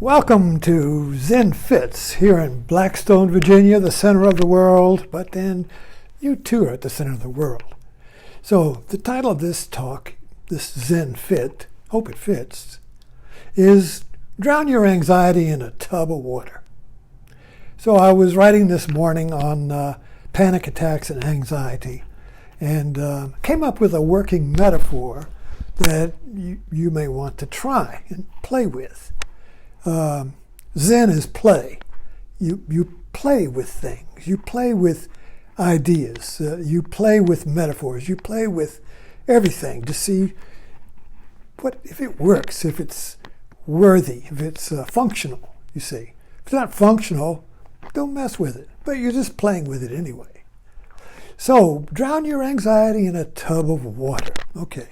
Welcome to Zen Fits here in Blackstone, Virginia, the center of the world, but then you too are at the center of the world. So the title of this talk, this Zen Fit, hope it fits, is Drown Your Anxiety in a Tub of Water. So I was writing this morning on panic attacks and anxiety and came up with a working metaphor that you may want to try and play with. Zen is play. You play with things. You play with ideas. You play with metaphors. You play with everything to see what if it works, if it's worthy, if it's functional, you see. If it's not functional, don't mess with it. But you're just playing with it anyway. So, drown your anxiety in a tub of water. Okay.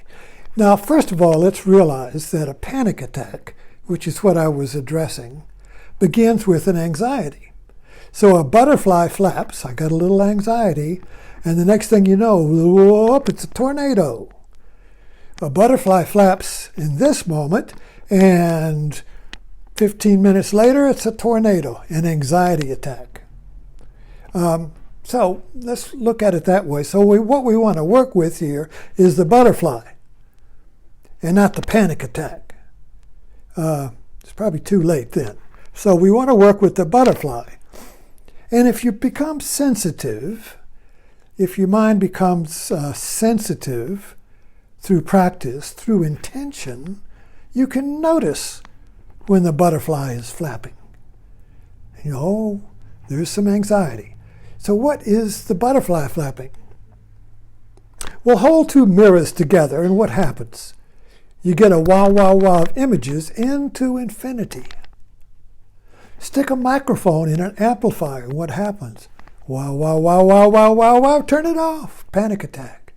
Now, first of all, let's realize that a panic attack, which is what I was addressing, begins with an anxiety. So a butterfly flaps, I got a little anxiety, and the next thing you know, whoop, it's a tornado. A butterfly flaps in this moment, and 15 minutes later, it's a tornado, an anxiety attack. So let's look at it that way. So what we want to work with here is the butterfly, and not the panic attack. It's probably too late then. So we want to work with the butterfly. And if you become sensitive, if your mind becomes sensitive through practice, through intention, you can notice when the butterfly is flapping. You know, oh, there's some anxiety. So what is the butterfly flapping? Well, hold two mirrors together and what happens? You get a wow, wow, wow of images into infinity. Stick a microphone in an amplifier, and what happens? Wow, wow, wow, wow, wow, wow, wow, turn it off. Panic attack.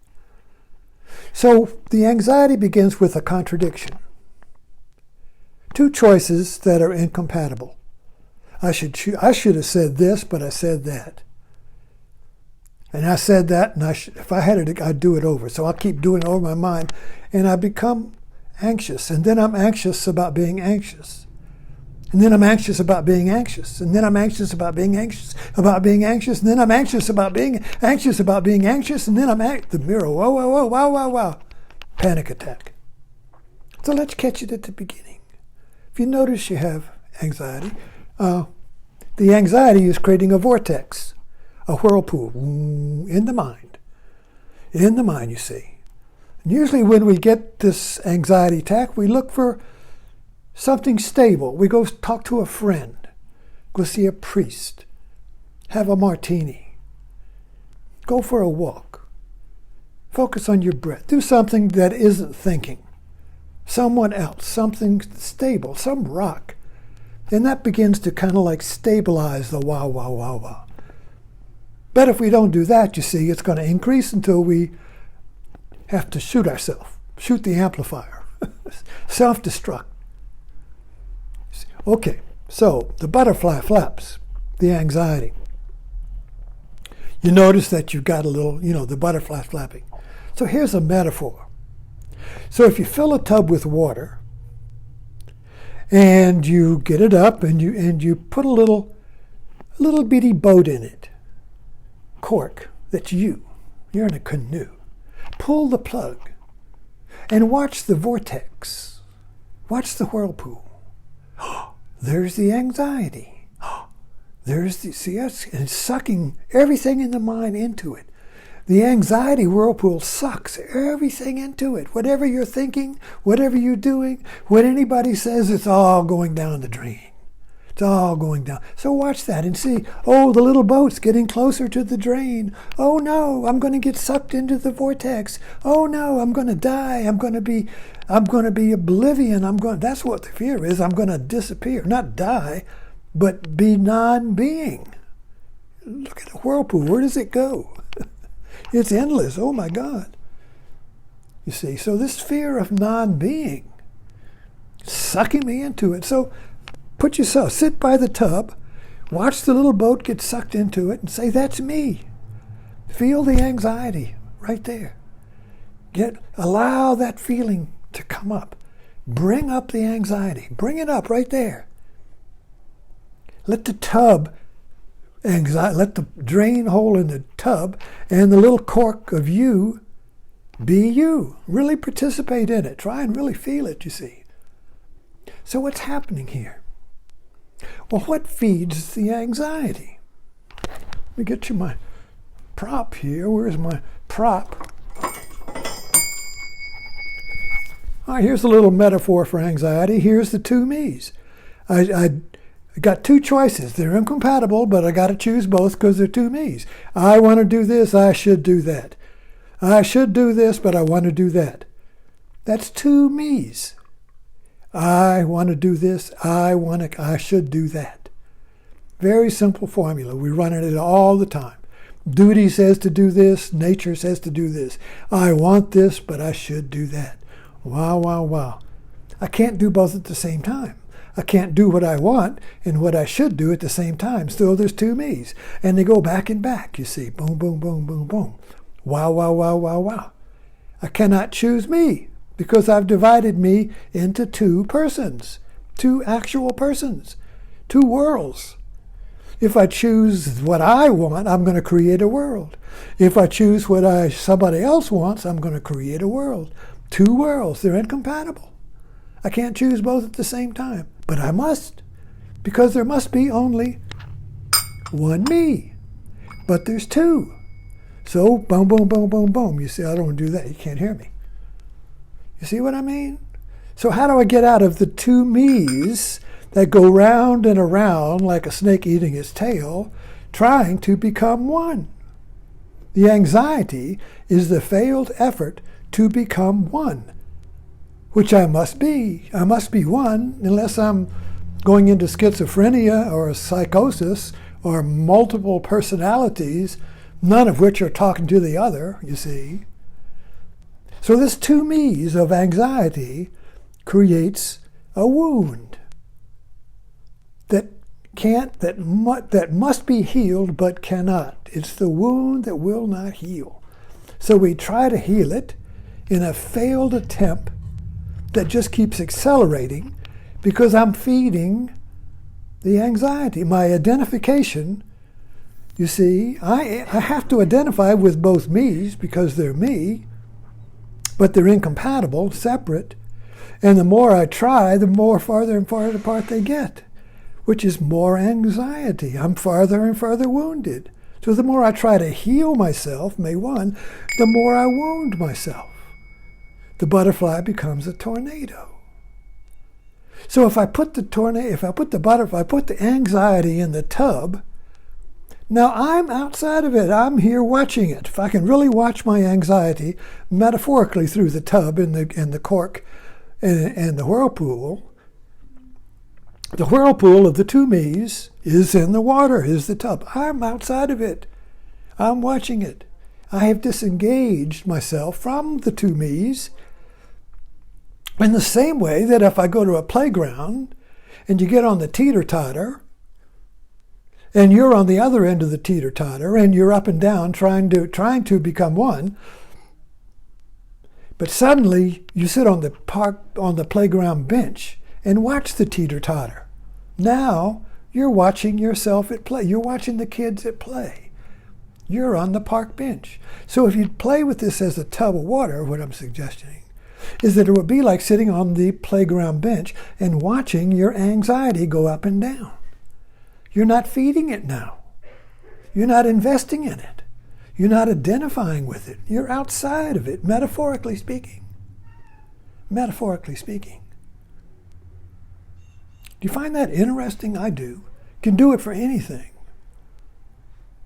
So the anxiety begins with a contradiction. Two choices that are incompatible. I should have said this, but I said that. And I said that, and if I had it, I'd do it over. So I'll keep doing it over my mind, and I become anxious, and then I'm anxious about being anxious, and then I'm anxious about being anxious, and then I'm anxious about being anxious about being anxious, and then I'm anxious about being anxious about being anxious, and then the mirror, whoa, whoa, whoa, wow, wow, wow, panic attack. So let's catch it at the beginning. If you notice you have anxiety, the anxiety is creating a vortex, a whirlpool in the mind. In the mind, you see. Usually when we get this anxiety attack, we look for something stable. We go talk to a friend, go see a priest, have a martini, go for a walk, focus on your breath, do something that isn't thinking, someone else, something stable, some rock. And that begins to kind of like stabilize the wow, wow, wow, wow. But if we don't do that, you see, it's going to increase until we have to shoot ourselves, shoot the amplifier, self-destruct. Okay, so the butterfly flaps, the anxiety. You notice that you've got a little, the butterfly flapping. So here's a metaphor. So if you fill a tub with water and you get it up and you put a little bitty boat in it, cork, that's you're in a canoe. Pull the plug and watch the vortex. Watch the whirlpool. There's the anxiety. It's sucking everything in the mind into it. The anxiety whirlpool sucks everything into it. Whatever you're thinking, whatever you're doing, what anybody says, it's all going down the drain. It's all going down. So watch that and see, oh, the little boat's getting closer to the drain. Oh no, I'm going to get sucked into the vortex. Oh no, I'm going to die. I'm going to be oblivion. That's what the fear is. I'm going to disappear. Not die, but be non-being. Look at a whirlpool. Where does it go? It's endless. Oh my God. You see, so this fear of non-being, sucking me into it. So put yourself, sit by the tub, watch the little boat get sucked into it and say, that's me. Feel the anxiety right there. Allow that feeling to come up. Bring up the anxiety. Bring it up right there. Let the tub anxiety, let the drain hole in the tub and the little cork of you be you. Really participate in it. Try and really feel it, you see. So what's happening here? Well, what feeds the anxiety? Let me get you my prop here. Where's my prop? All right, here's a little metaphor for anxiety. Here's the two me's. I got two choices. They're incompatible, but I got to choose both because they're two me's. I want to do this. I should do that. I should do this, but I want to do that. That's two me's. I want to do this. I should do that. Very simple formula. We run it all the time. Duty says to do this. Nature says to do this. I want this, but I should do that. Wow, wow, wow. I can't do both at the same time. I can't do what I want and what I should do at the same time. Still, there's two me's. And they go back and back, you see. Boom, boom, boom, boom, boom. Wow, wow, wow, wow, wow. I cannot choose me because I've divided me into two persons, two actual persons, two worlds. If I choose what I want, I'm going to create a world. If I choose what somebody else wants, I'm going to create a world. Two worlds, they're incompatible. I can't choose both at the same time, but I must, because there must be only one me, but there's two. So, boom, boom, boom, boom, boom. You see, I don't want to do that. You can't hear me. You see what I mean? So how do I get out of the two me's that go round and around like a snake eating its tail, trying to become one? The anxiety is the failed effort to become one, which I must be. I must be one unless I'm going into schizophrenia or psychosis or multiple personalities, none of which are talking to the other, you see. So this two me's of anxiety creates a wound that must be healed but cannot. It's the wound that will not heal. So we try to heal it in a failed attempt that just keeps accelerating because I'm feeding the anxiety. My identification, you see, I have to identify with both me's because they're me, but they're incompatible, separate. And the more I try, the more farther and farther apart they get, which is more anxiety. I'm farther and farther wounded. So the more I try to heal myself, the more I wound myself. The butterfly becomes a tornado. So if I put the anxiety in the tub, now I'm outside of it. I'm here watching it. If I can really watch my anxiety metaphorically through the tub and the cork and the whirlpool of the two me's is in the water, is the tub. I'm outside of it. I'm watching it. I have disengaged myself from the two me's in the same way that if I go to a playground and you get on the teeter-totter and you're on the other end of the teeter-totter and you're up and down trying to become one, but suddenly you sit on the playground bench and watch the teeter-totter. Now you're watching yourself at play. You're watching the kids at play. You're on the park bench. So if you play with this as a tub of water, what I'm suggesting is that it would be like sitting on the playground bench and watching your anxiety go up and down. You're not feeding it now. You're not investing in it. You're not identifying with it. You're outside of it, metaphorically speaking. Metaphorically speaking. Do you find that interesting? I do. You can do it for anything.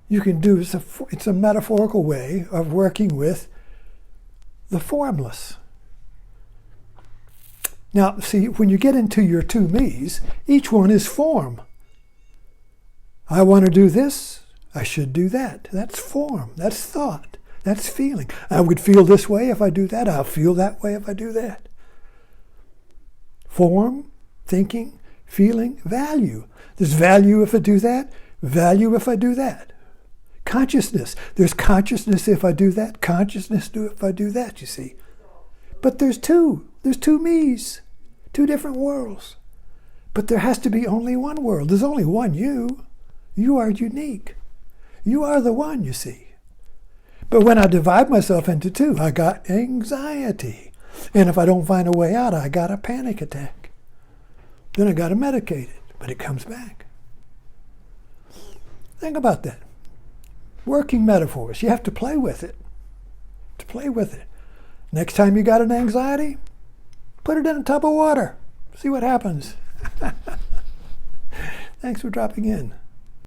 You can do it's a metaphorical way of working with the formless. Now, see, when you get into your two me's, each one is form. I want to do this. I should do that. That's form. That's thought. That's feeling. I would feel this way if I do that. I'll feel that way if I do that. Form, thinking, feeling, value. There's value if I do that. Value if I do that. Consciousness. There's consciousness if I do that. Consciousness if I do that, you see. But there's two. There's two me's. Two different worlds. But there has to be only one world. There's only one you. You are unique. You are the one, you see. But when I divide myself into two, I got anxiety. And if I don't find a way out, I got a panic attack. Then I got to medicate it, but it comes back. Think about that. Working metaphors. You have to play with it. To play with it. Next time you got an anxiety, put it in a tub of water. See what happens. Thanks for dropping in.